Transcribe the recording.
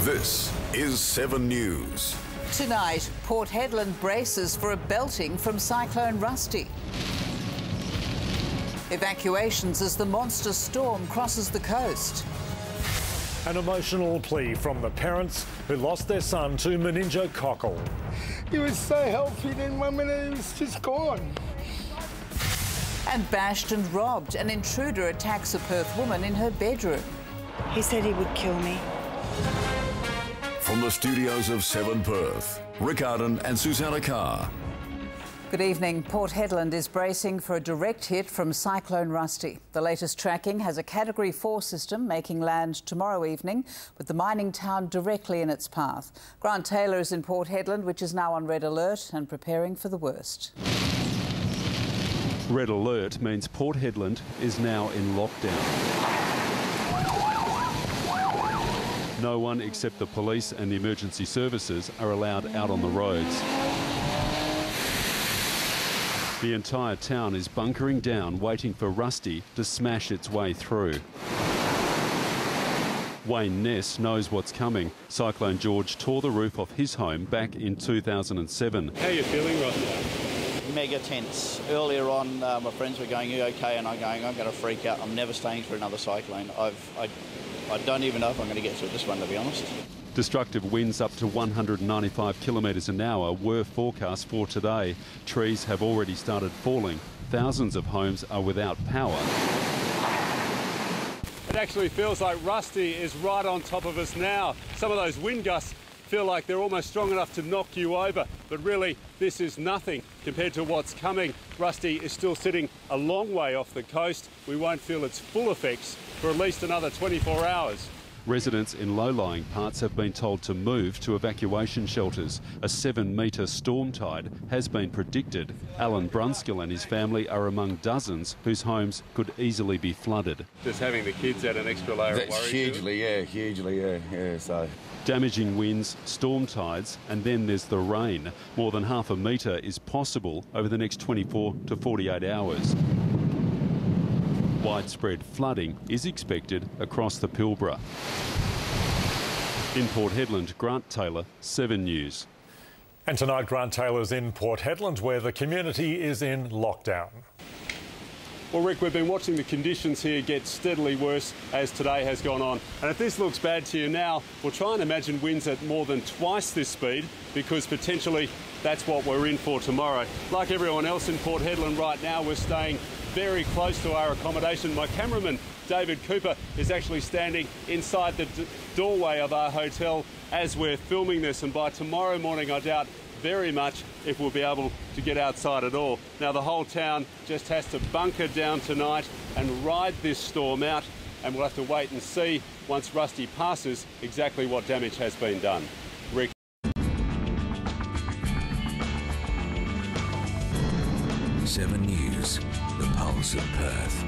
This is 7 News. Tonight, Port Hedland braces for a belting from Cyclone Rusty. Evacuations as the monster storm crosses the coast. An emotional plea from the parents who lost their son to meningococcal. He was so healthy, then 1 minute he was just gone. And bashed and robbed. An intruder attacks a Perth woman in her bedroom. He said he would kill me. From the studios of 7 Perth, Rick Arden and Susanna Carr. Good evening. Port Hedland is bracing for a direct hit from Cyclone Rusty. The latest tracking has a Category 4 system making land tomorrow evening, with the mining town directly in its path. Grant Taylor is in Port Hedland, which is now on red alert and preparing for the worst. Red alert means Port Hedland is now in lockdown. No one except the police and the emergency services are allowed out on the roads. The entire town is bunkering down, waiting for Rusty to smash its way through. Wayne Ness knows what's coming. Cyclone George tore the roof off his home back in 2007. How are you feeling right now? Mega tense. Earlier on, my friends were going, "Are you okay?" And I'm going, "I'm going to freak out. I'm never staying through another cyclone. I don't even know if I'm going to get through this one, to be honest." Destructive winds up to 195 kilometres an hour were forecast for today. Trees have already started falling. Thousands of homes are without power. It actually feels like Rusty is right on top of us now. Some of those wind gusts feel like they're almost strong enough to knock you over, but really this is nothing compared to what's coming. Rusty is still sitting a long way off the coast. We won't feel its full effects for at least another 24 hours. Residents in low-lying parts have been told to move to evacuation shelters. A 7-metre storm tide has been predicted. Alan Brunskill and his family are among dozens whose homes could easily be flooded. Just having the kids add an extra layer of worry. Hugely, so. Damaging winds, storm tides, and then there's the rain. More than half a metre is possible over the next 24 to 48 hours. Widespread flooding is expected across the Pilbara. In Port Hedland, Grant Taylor, 7 News. And tonight, Grant Taylor's in Port Hedland, where the community is in lockdown. Well, Rick, we've been watching the conditions here get steadily worse as today has gone on. And if this looks bad to you now, we'll try and imagine winds at more than twice this speed, because potentially that's what we're in for tomorrow. Like everyone else in Port Hedland right now, we're staying very close to our accommodation. My cameraman, David Cooper, is actually standing inside the doorway of our hotel as we're filming this. And by tomorrow morning, I doubt very much if we'll be able to get outside at all. Now, the whole town just has to bunker down tonight and ride this storm out. And we'll have to wait and see, once Rusty passes, exactly what damage has been done. Rick. 7 News, the pulse of Perth.